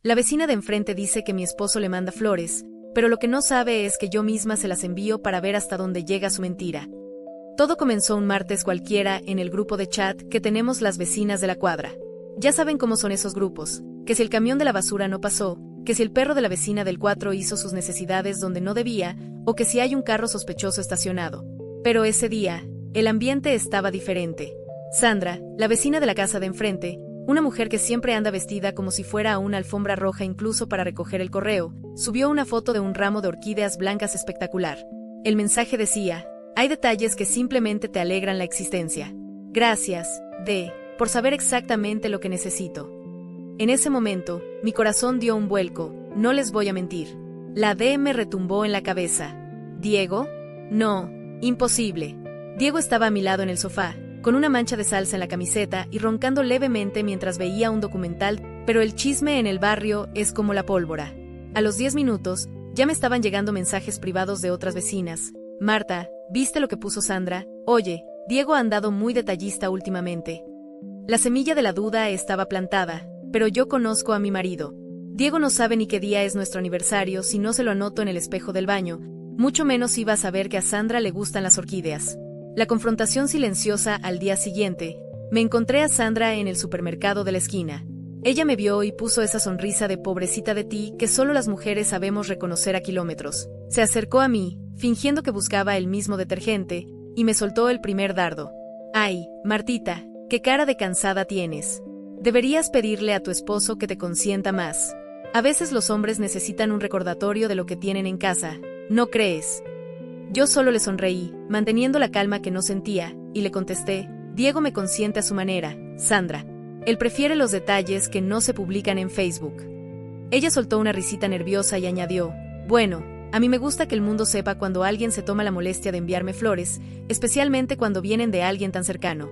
La vecina de enfrente dice que mi esposo le manda flores, pero lo que no sabe es que yo misma se las envío para ver hasta dónde llega su mentira. Todo comenzó un martes cualquiera en el grupo de chat que tenemos las vecinas de la cuadra. Ya saben cómo son esos grupos, que si el camión de la basura no pasó, que si el perro de la vecina del 4 hizo sus necesidades donde no debía, o que si hay un carro sospechoso estacionado. Pero ese día, el ambiente estaba diferente. Sandra, la vecina de la casa de enfrente, una mujer que siempre anda vestida como si fuera a una alfombra roja incluso para recoger el correo, subió una foto de un ramo de orquídeas blancas espectacular. El mensaje decía: hay detalles que simplemente te alegran la existencia. Gracias, por saber exactamente lo que necesito. En ese momento, mi corazón dio un vuelco, no les voy a mentir. La D me retumbó en la cabeza. ¿Diego? No, imposible. Diego estaba a mi lado en el sofá, con una mancha de salsa en la camiseta y roncando levemente mientras veía un documental, pero el chisme en el barrio es como la pólvora. A los 10 minutos, ya me estaban llegando mensajes privados de otras vecinas. Marta, ¿viste lo que puso Sandra? Oye, Diego ha andado muy detallista últimamente. La semilla de la duda estaba plantada, pero yo conozco a mi marido. Diego no sabe ni qué día es nuestro aniversario si no se lo anoto en el espejo del baño, mucho menos iba a saber que a Sandra le gustan las orquídeas. La confrontación silenciosa al día siguiente, me encontré a Sandra en el supermercado de la esquina. Ella me vio y puso esa sonrisa de pobrecita de ti que solo las mujeres sabemos reconocer a kilómetros. Se acercó a mí, fingiendo que buscaba el mismo detergente, y me soltó el primer dardo. Ay, Martita, qué cara de cansada tienes. Deberías pedirle a tu esposo que te consienta más. A veces los hombres necesitan un recordatorio de lo que tienen en casa, ¿no crees? Yo solo le sonreí, manteniendo la calma que no sentía, y le contesté: Diego me consiente a su manera, Sandra. Él prefiere los detalles que no se publican en Facebook. Ella soltó una risita nerviosa y añadió: bueno, a mí me gusta que el mundo sepa cuando alguien se toma la molestia de enviarme flores, especialmente cuando vienen de alguien tan cercano.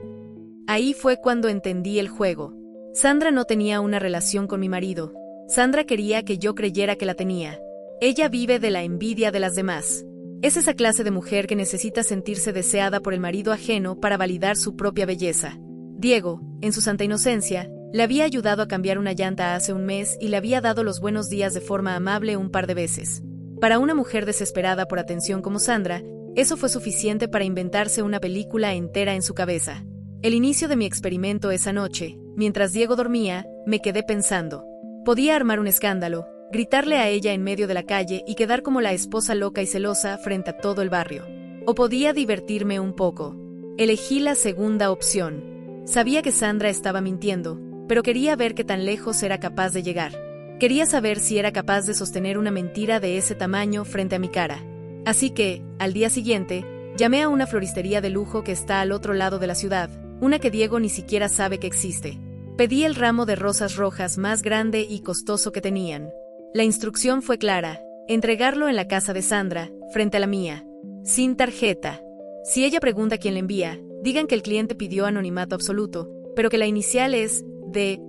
Ahí fue cuando entendí el juego. Sandra no tenía una relación con mi marido. Sandra quería que yo creyera que la tenía. Ella vive de la envidia de las demás. Es esa clase de mujer que necesita sentirse deseada por el marido ajeno para validar su propia belleza. Diego, en su santa inocencia, le había ayudado a cambiar una llanta hace un mes y le había dado los buenos días de forma amable un par de veces. Para una mujer desesperada por atención como Sandra, eso fue suficiente para inventarse una película entera en su cabeza. El inicio de mi experimento esa noche, mientras Diego dormía, me quedé pensando. Podía armar un escándalo, gritarle a ella en medio de la calle y quedar como la esposa loca y celosa frente a todo el barrio. O podía divertirme un poco. Elegí la segunda opción. Sabía que Sandra estaba mintiendo, pero quería ver qué tan lejos era capaz de llegar. Quería saber si era capaz de sostener una mentira de ese tamaño frente a mi cara. Así que, al día siguiente, llamé a una floristería de lujo que está al otro lado de la ciudad, una que Diego ni siquiera sabe que existe. Pedí el ramo de rosas rojas más grande y costoso que tenían. La instrucción fue clara: entregarlo en la casa de Sandra, frente a la mía. Sin tarjeta. Si ella pregunta quién le envía, digan que el cliente pidió anonimato absoluto, pero que la inicial es D.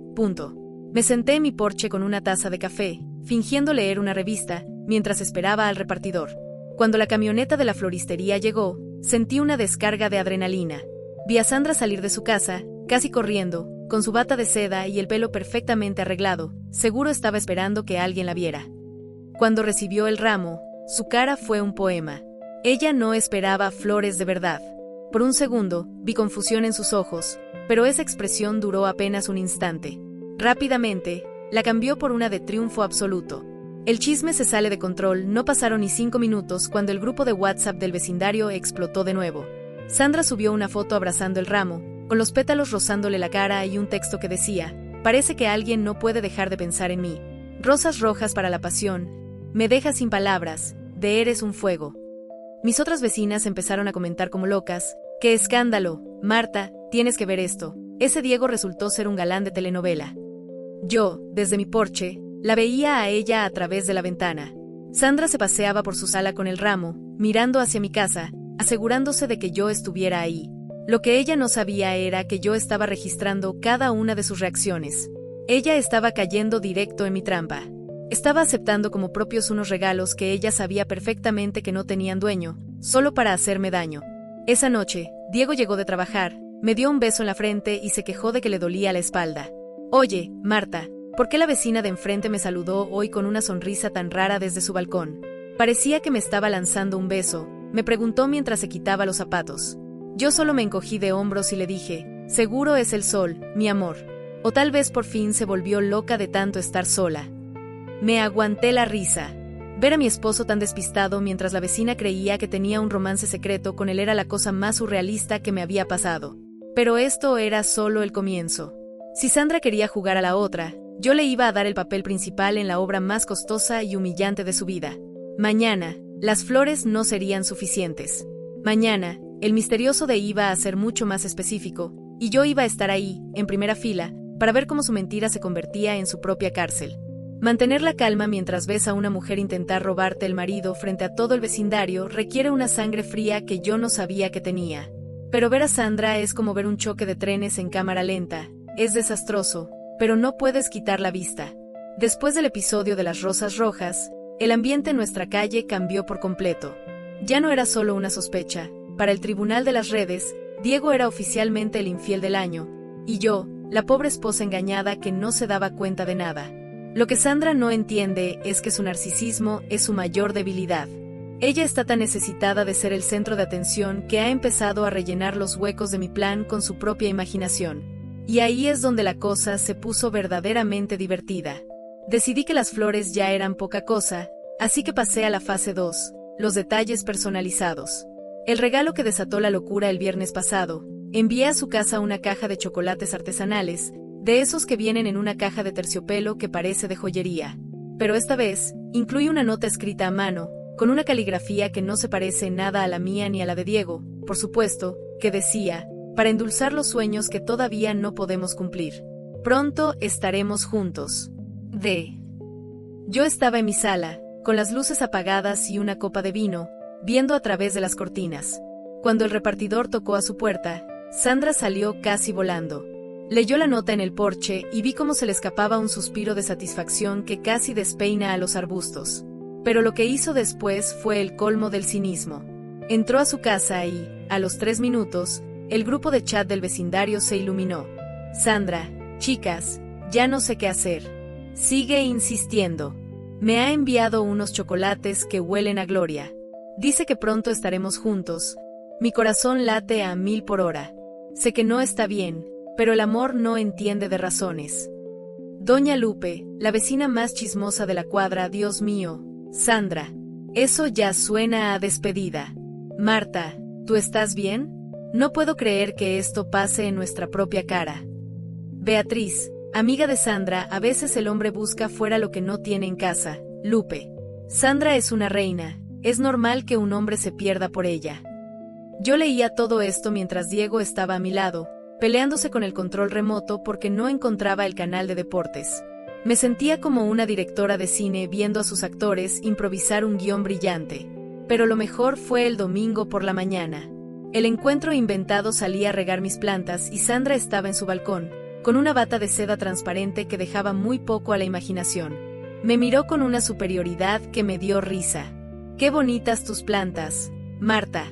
Me senté en mi porche con una taza de café, fingiendo leer una revista, mientras esperaba al repartidor. Cuando la camioneta de la floristería llegó, sentí una descarga de adrenalina. Vi a Sandra salir de su casa, casi corriendo, con su bata de seda y el pelo perfectamente arreglado, seguro estaba esperando que alguien la viera. Cuando recibió el ramo, su cara fue un poema. Ella no esperaba flores de verdad. Por un segundo, vi confusión en sus ojos, pero esa expresión duró apenas un instante. Rápidamente, la cambió por una de triunfo absoluto. El chisme se sale de control, no pasaron ni 5 minutos cuando el grupo de WhatsApp del vecindario explotó de nuevo. Sandra subió una foto abrazando el ramo, con los pétalos rozándole la cara y un texto que decía: parece que alguien no puede dejar de pensar en mí. Rosas rojas para la pasión, me dejas sin palabras, de eres un fuego. Mis otras vecinas empezaron a comentar como locas: ¡qué escándalo! Marta, tienes que ver esto. Ese Diego resultó ser un galán de telenovela. Yo, desde mi porche, la veía a ella a través de la ventana. Sandra se paseaba por su sala con el ramo, mirando hacia mi casa, asegurándose de que yo estuviera ahí. Lo que ella no sabía era que yo estaba registrando cada una de sus reacciones. Ella estaba cayendo directo en mi trampa. Estaba aceptando como propios unos regalos que ella sabía perfectamente que no tenían dueño, solo para hacerme daño. Esa noche, Diego llegó de trabajar, me dio un beso en la frente y se quejó de que le dolía la espalda. Oye, Marta, ¿Por qué la vecina de enfrente me saludó hoy con una sonrisa tan rara desde su balcón? Parecía que me estaba lanzando un beso, me preguntó mientras se quitaba los zapatos. Yo solo me encogí de hombros y le dije, seguro es el sol, mi amor. O tal vez por fin se volvió loca de tanto estar sola. Me aguanté la risa. Ver a mi esposo tan despistado mientras la vecina creía que tenía un romance secreto con él era la cosa más surrealista que me había pasado. Pero esto era solo el comienzo. Si Sandra quería jugar a la otra, yo le iba a dar el papel principal en la obra más costosa y humillante de su vida. Mañana, las flores no serían suficientes. Mañana, el misterioso de iba a ser mucho más específico, y yo iba a estar ahí, en primera fila, para ver cómo su mentira se convertía en su propia cárcel. Mantener la calma mientras ves a una mujer intentar robarte el marido frente a todo el vecindario requiere una sangre fría que yo no sabía que tenía. Pero ver a Sandra es como ver un choque de trenes en cámara lenta, es desastroso, pero no puedes quitar la vista. Después del episodio de las rosas rojas, el ambiente en nuestra calle cambió por completo. Ya no era solo una sospecha, para el tribunal de las redes, Diego era oficialmente el infiel del año, y yo, la pobre esposa engañada que no se daba cuenta de nada. Lo que Sandra no entiende es que su narcisismo es su mayor debilidad. Ella está tan necesitada de ser el centro de atención que ha empezado a rellenar los huecos de mi plan con su propia imaginación. Y ahí es donde la cosa se puso verdaderamente divertida. Decidí que las flores ya eran poca cosa, así que pasé a la fase 2, los detalles personalizados. El regalo que desató la locura el viernes pasado, envié a su casa una caja de chocolates artesanales, de esos que vienen en una caja de terciopelo que parece de joyería. Pero esta vez, incluye una nota escrita a mano, con una caligrafía que no se parece nada a la mía ni a la de Diego, por supuesto, que decía, para endulzar los sueños que todavía no podemos cumplir. Pronto estaremos juntos. Yo estaba en mi sala, con las luces apagadas y una copa de vino, viendo a través de las cortinas. Cuando el repartidor tocó a su puerta, Sandra salió casi volando. Leyó la nota en el porche y vi cómo se le escapaba un suspiro de satisfacción que casi despeina a los arbustos. Pero lo que hizo después fue el colmo del cinismo. Entró a su casa y, a los 3 minutos, el grupo de chat del vecindario se iluminó. Sandra, chicas, ya no sé qué hacer. Sigue insistiendo. Me ha enviado unos chocolates que huelen a gloria. Dice que pronto estaremos juntos. Mi corazón late a 1000 por hora. Sé que no está bien, pero el amor no entiende de razones. Doña Lupe, la vecina más chismosa de la cuadra, Dios mío. Sandra, eso ya suena a despedida. Marta, ¿tú estás bien? No puedo creer que esto pase en nuestra propia cara. Beatriz, amiga de Sandra, a veces el hombre busca fuera lo que no tiene en casa. Lupe, Sandra es una reina, es normal que un hombre se pierda por ella. Yo leía todo esto mientras Diego estaba a mi lado, peleándose con el control remoto porque no encontraba el canal de deportes. Me sentía como una directora de cine viendo a sus actores improvisar un guión brillante. Pero lo mejor fue el domingo por la mañana. El encuentro inventado salía a regar mis plantas y Sandra estaba en su balcón, con una bata de seda transparente que dejaba muy poco a la imaginación. Me miró con una superioridad que me dio risa. ¡Qué bonitas tus plantas, Marta!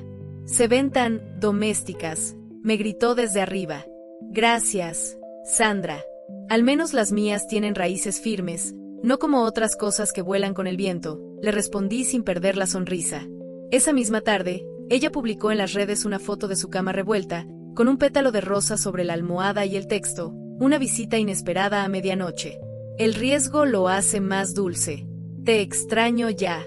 Se ven tan domésticas, me gritó desde arriba. Gracias, Sandra. Al menos las mías tienen raíces firmes, no como otras cosas que vuelan con el viento, le respondí sin perder la sonrisa. Esa misma tarde, ella publicó en las redes una foto de su cama revuelta, con un pétalo de rosa sobre la almohada y el texto, una visita inesperada a medianoche. El riesgo lo hace más dulce. Te extraño ya.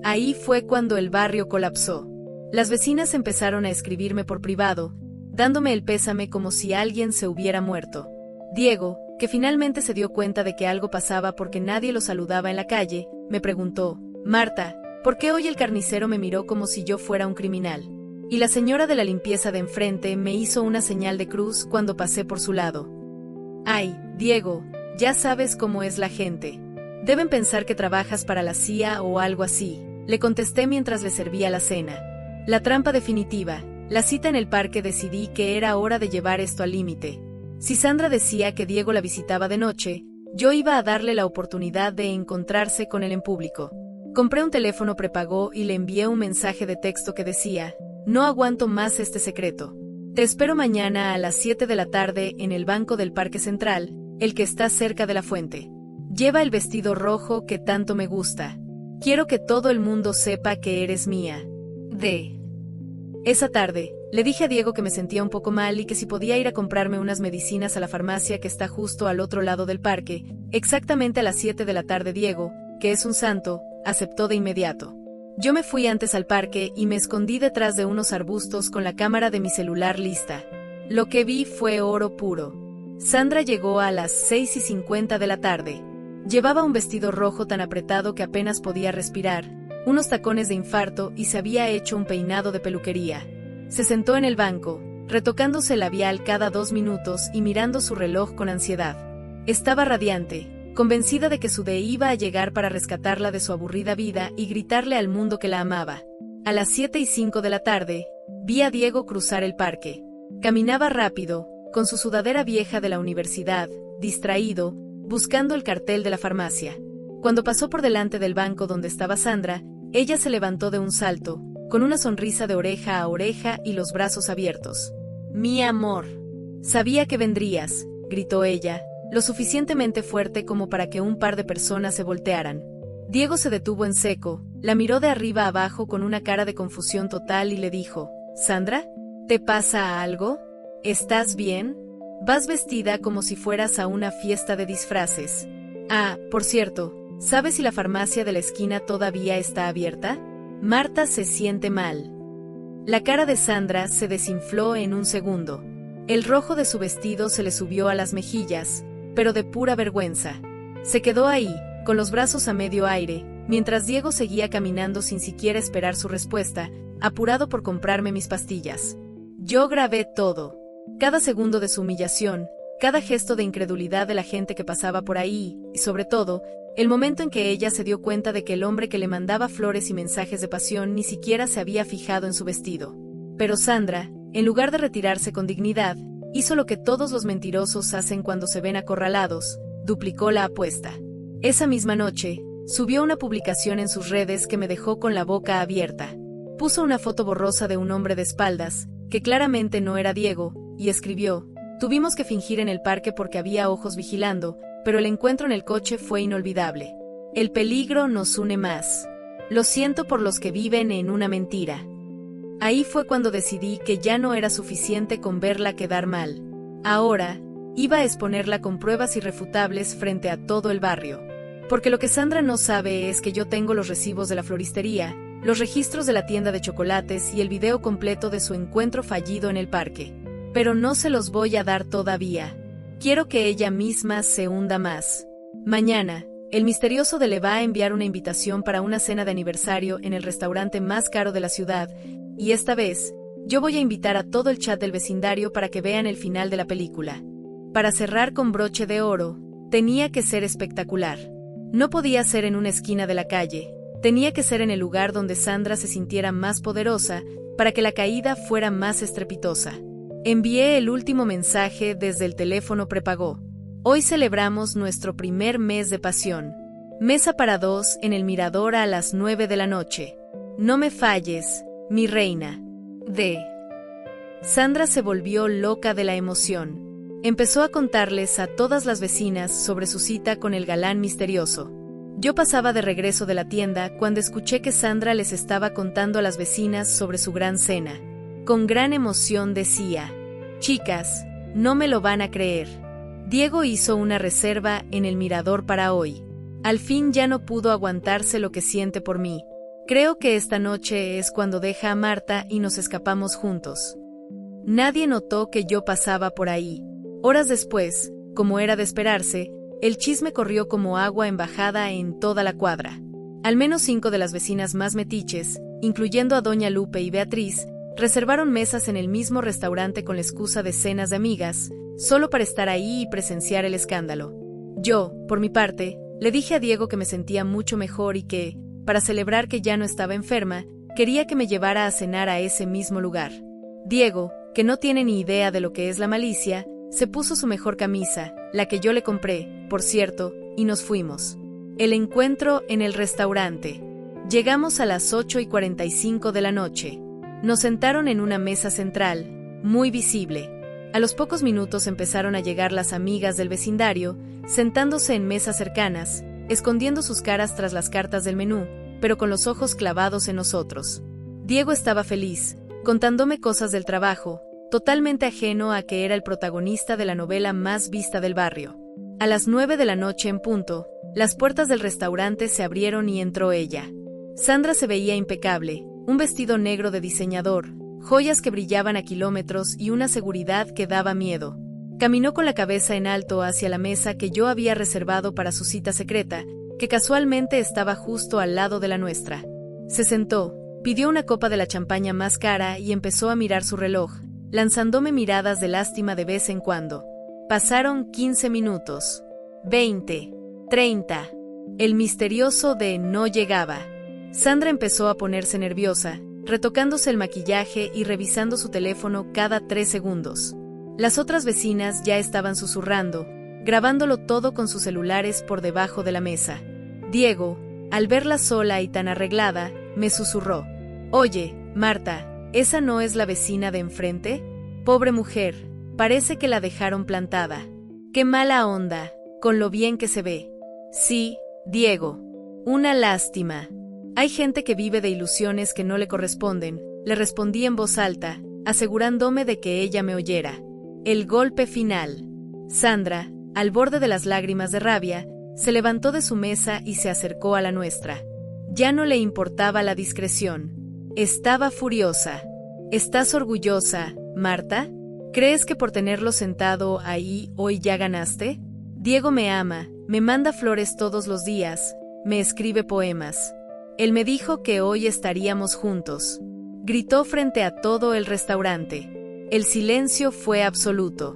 Ahí fue cuando el barrio colapsó. Las vecinas empezaron a escribirme por privado, dándome el pésame como si alguien se hubiera muerto. Diego, que finalmente se dio cuenta de que algo pasaba porque nadie lo saludaba en la calle, me preguntó, Marta, ¿por qué hoy el carnicero me miró como si yo fuera un criminal? Y la señora de la limpieza de enfrente me hizo una señal de cruz cuando pasé por su lado. Ay, Diego, ya sabes cómo es la gente. Deben pensar que trabajas para la CIA o algo así, le contesté mientras le servía la cena. La trampa definitiva, la cita en el parque. Decidí que era hora de llevar esto al límite. Si Sandra decía que Diego la visitaba de noche, yo iba a darle la oportunidad de encontrarse con él en público. Compré un teléfono prepago y le envié un mensaje de texto que decía, no aguanto más este secreto. Te espero mañana a las 7 de la tarde en el banco del Parque Central, el que está cerca de la fuente. Lleva el vestido rojo que tanto me gusta. Quiero que todo el mundo sepa que eres mía. Esa tarde, le dije a Diego que me sentía un poco mal y que si podía ir a comprarme unas medicinas a la farmacia que está justo al otro lado del parque, exactamente a las 7 de la tarde. Diego, que es un santo, aceptó de inmediato. Yo me fui antes al parque y me escondí detrás de unos arbustos con la cámara de mi celular lista. Lo que vi fue oro puro. Sandra llegó a las 6:50 de la tarde. Llevaba un vestido rojo tan apretado que apenas podía respirar, unos tacones de infarto y se había hecho un peinado de peluquería. Se sentó en el banco, retocándose el labial cada 2 minutos y mirando su reloj con ansiedad. Estaba radiante, convencida de que su día iba a llegar para rescatarla de su aburrida vida y gritarle al mundo que la amaba. A las 7:05 de la tarde, vi a Diego cruzar el parque. Caminaba rápido, con su sudadera vieja de la universidad, distraído, buscando el cartel de la farmacia. Cuando pasó por delante del banco donde estaba Sandra, ella se levantó de un salto, con una sonrisa de oreja a oreja y los brazos abiertos. «Mi amor. Sabía que vendrías», gritó ella, lo suficientemente fuerte como para que un par de personas se voltearan. Diego se detuvo en seco, la miró de arriba a abajo con una cara de confusión total y le dijo: «¿Sandra? ¿Te pasa algo? ¿Estás bien? Vas vestida como si fueras a una fiesta de disfraces. Ah, por cierto, ¿sabes si la farmacia de la esquina todavía está abierta? Marta se siente mal». La cara de Sandra se desinfló en un segundo. El rojo de su vestido se le subió a las mejillas, pero de pura vergüenza. Se quedó ahí, con los brazos a medio aire, mientras Diego seguía caminando sin siquiera esperar su respuesta, apurado por comprarme mis pastillas. Yo grabé todo. Cada segundo de su humillación, cada gesto de incredulidad de la gente que pasaba por ahí, y sobre todo, el momento en que ella se dio cuenta de que el hombre que le mandaba flores y mensajes de pasión ni siquiera se había fijado en su vestido. Pero Sandra, en lugar de retirarse con dignidad, hizo lo que todos los mentirosos hacen cuando se ven acorralados: duplicó la apuesta. Esa misma noche, subió una publicación en sus redes que me dejó con la boca abierta. Puso una foto borrosa de un hombre de espaldas, que claramente no era Diego, y escribió: «Tuvimos que fingir en el parque porque había ojos vigilando, pero el encuentro en el coche fue inolvidable. El peligro nos une más. Lo siento por los que viven en una mentira». Ahí fue cuando decidí que ya no era suficiente con verla quedar mal. Ahora, iba a exponerla con pruebas irrefutables frente a todo el barrio. Porque lo que Sandra no sabe es que yo tengo los recibos de la floristería, los registros de la tienda de chocolates y el video completo de su encuentro fallido en el parque. Pero no se los voy a dar todavía. Quiero que ella misma se hunda más. Mañana, el misterioso le va a enviar una invitación para una cena de aniversario en el restaurante más caro de la ciudad, y esta vez, yo voy a invitar a todo el chat del vecindario para que vean el final de la película. Para cerrar con broche de oro, tenía que ser espectacular. No podía ser en una esquina de la calle, tenía que ser en el lugar donde Sandra se sintiera más poderosa, para que la caída fuera más estrepitosa. Envié el último mensaje desde el teléfono prepago. Hoy celebramos nuestro primer mes de pasión. Mesa para 2 en el Mirador a las 9 de la noche. No me falles, mi reina. Sandra se volvió loca de la emoción. Empezó a contarles a todas las vecinas sobre su cita con el galán misterioso. Yo pasaba de regreso de la tienda cuando escuché que Sandra les estaba contando a las vecinas sobre su gran cena. Con gran emoción decía: «Chicas, no me lo van a creer. Diego hizo una reserva en el Mirador para hoy. Al fin ya no pudo aguantarse lo que siente por mí. Creo que esta noche es cuando deja a Marta y nos escapamos juntos». Nadie notó que yo pasaba por ahí. Horas después, como era de esperarse, el chisme corrió como agua en bajada en toda la cuadra. Al menos 5 de las vecinas más metiches, incluyendo a Doña Lupe y Beatriz, reservaron mesas en el mismo restaurante con la excusa de cenas de amigas, solo para estar ahí y presenciar el escándalo. Yo, por mi parte, le dije a Diego que me sentía mucho mejor y que, para celebrar que ya no estaba enferma, quería que me llevara a cenar a ese mismo lugar. Diego, que no tiene ni idea de lo que es la malicia, se puso su mejor camisa, la que yo le compré, por cierto, y nos fuimos. El encuentro en el restaurante. Llegamos a las 8:45 de la noche. Nos sentaron en una mesa central, muy visible. A los pocos minutos empezaron a llegar las amigas del vecindario, sentándose en mesas cercanas, escondiendo sus caras tras las cartas del menú, pero con los ojos clavados en nosotros. Diego estaba feliz, contándome cosas del trabajo, totalmente ajeno a que era el protagonista de la novela más vista del barrio. A las 9 de la noche en punto, las puertas del restaurante se abrieron y entró ella. Sandra se veía impecable, un vestido negro de diseñador, joyas que brillaban a kilómetros y una seguridad que daba miedo. Caminó con la cabeza en alto hacia la mesa que yo había reservado para su cita secreta, que casualmente estaba justo al lado de la nuestra. Se sentó, pidió una copa de la champaña más cara y empezó a mirar su reloj, lanzándome miradas de lástima de vez en cuando. Pasaron 15 minutos. 20. 30. El misterioso de no llegaba. Sandra empezó a ponerse nerviosa, retocándose el maquillaje y revisando su teléfono cada 3 segundos. Las otras vecinas ya estaban susurrando, grabándolo todo con sus celulares por debajo de la mesa. Diego, al verla sola y tan arreglada, me susurró: «Oye, Marta, ¿esa no es la vecina de enfrente? Pobre mujer, parece que la dejaron plantada. Qué mala onda, con lo bien que se ve». «Sí, Diego. Una lástima. Hay gente que vive de ilusiones que no le corresponden», le respondí en voz alta, asegurándome de que ella me oyera. El golpe final. Sandra, al borde de las lágrimas de rabia, se levantó de su mesa y se acercó a la nuestra. Ya no le importaba la discreción. Estaba furiosa. ¿Estás orgullosa, Marta? ¿Crees que por tenerlo sentado ahí hoy ya ganaste? Diego me ama, me manda flores todos los días, me escribe poemas. Él me dijo que hoy estaríamos juntos. Gritó frente a todo el restaurante. El silencio fue absoluto.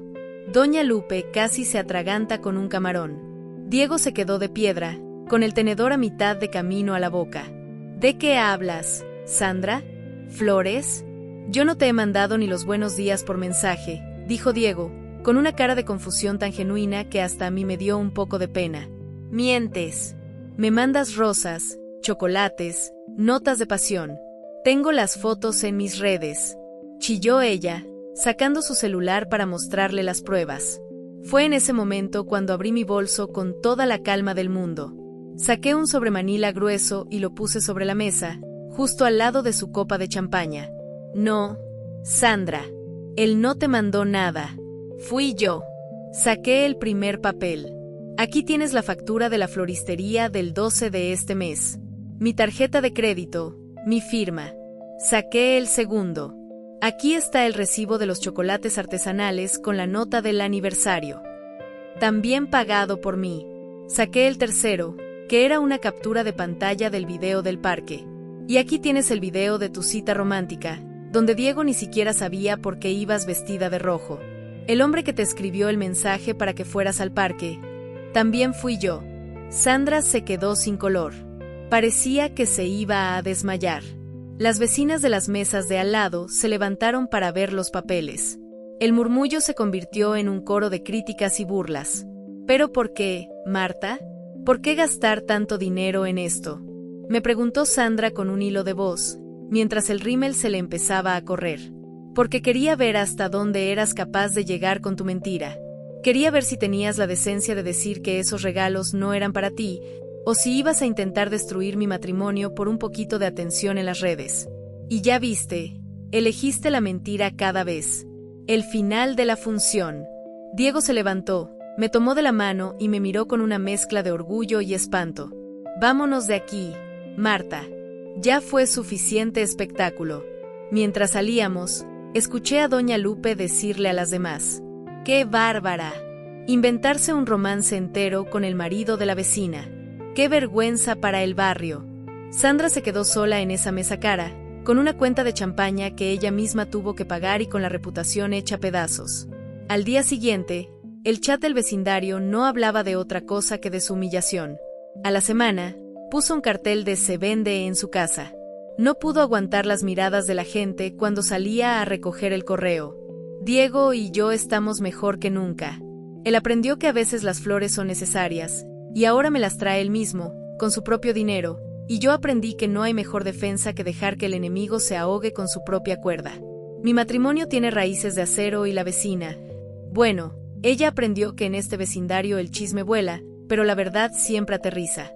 Doña Lupe casi se atraganta con un camarón. Diego se quedó de piedra, con el tenedor a mitad de camino a la boca. ¿De qué hablas, Sandra? ¿Flores? Yo no te he mandado ni los buenos días por mensaje, dijo Diego, con una cara de confusión tan genuina que hasta a mí me dio un poco de pena. Mientes. Me mandas rosas, chocolates, notas de pasión. Tengo las fotos en mis redes. Chilló ella, sacando su celular para mostrarle las pruebas. Fue en ese momento cuando abrí mi bolso con toda la calma del mundo. Saqué un sobremanila grueso y lo puse sobre la mesa, justo al lado de su copa de champaña. No, Sandra, él no te mandó nada. Fui yo. Saqué el primer papel. Aquí tienes la factura de la floristería del 12 de este mes. Mi tarjeta de crédito, mi firma. Saqué el segundo. Aquí está el recibo de los chocolates artesanales con la nota del aniversario. También pagado por mí. Saqué el tercero, que era una captura de pantalla del video del parque. Y aquí tienes el video de tu cita romántica, donde Diego ni siquiera sabía por qué ibas vestida de rojo. El hombre que te escribió el mensaje para que fueras al parque. También fui yo. Sandra se quedó sin color. Parecía que se iba a desmayar. Las vecinas de las mesas de al lado se levantaron para ver los papeles. El murmullo se convirtió en un coro de críticas y burlas. ¿Pero por qué, Marta? ¿Por qué gastar tanto dinero en esto?, me preguntó Sandra con un hilo de voz, mientras el rímel se le empezaba a correr. Porque quería ver hasta dónde eras capaz de llegar con tu mentira. Quería ver si tenías la decencia de decir que esos regalos no eran para ti, o si ibas a intentar destruir mi matrimonio por un poquito de atención en las redes. Y ya viste, elegiste la mentira cada vez. El final de la función. Diego se levantó, me tomó de la mano y me miró con una mezcla de orgullo y espanto. Vámonos de aquí, Marta. Ya fue suficiente espectáculo. Mientras salíamos, escuché a Doña Lupe decirle a las demás: ¡qué bárbara! Inventarse un romance entero con el marido de la vecina. ¡Qué vergüenza para el barrio! Sandra se quedó sola en esa mesa cara, con una cuenta de champaña que ella misma tuvo que pagar y con la reputación hecha pedazos. Al día siguiente, el chat del vecindario no hablaba de otra cosa que de su humillación. A la semana, puso un cartel de "se vende" en su casa. No pudo aguantar las miradas de la gente cuando salía a recoger el correo. Diego y yo estamos mejor que nunca. Él aprendió que a veces las flores son necesarias, y ahora me las trae él mismo, con su propio dinero, y yo aprendí que no hay mejor defensa que dejar que el enemigo se ahogue con su propia cuerda. Mi matrimonio tiene raíces de acero y la vecina, Bueno, ella aprendió que en este vecindario el chisme vuela, pero la verdad siempre aterriza.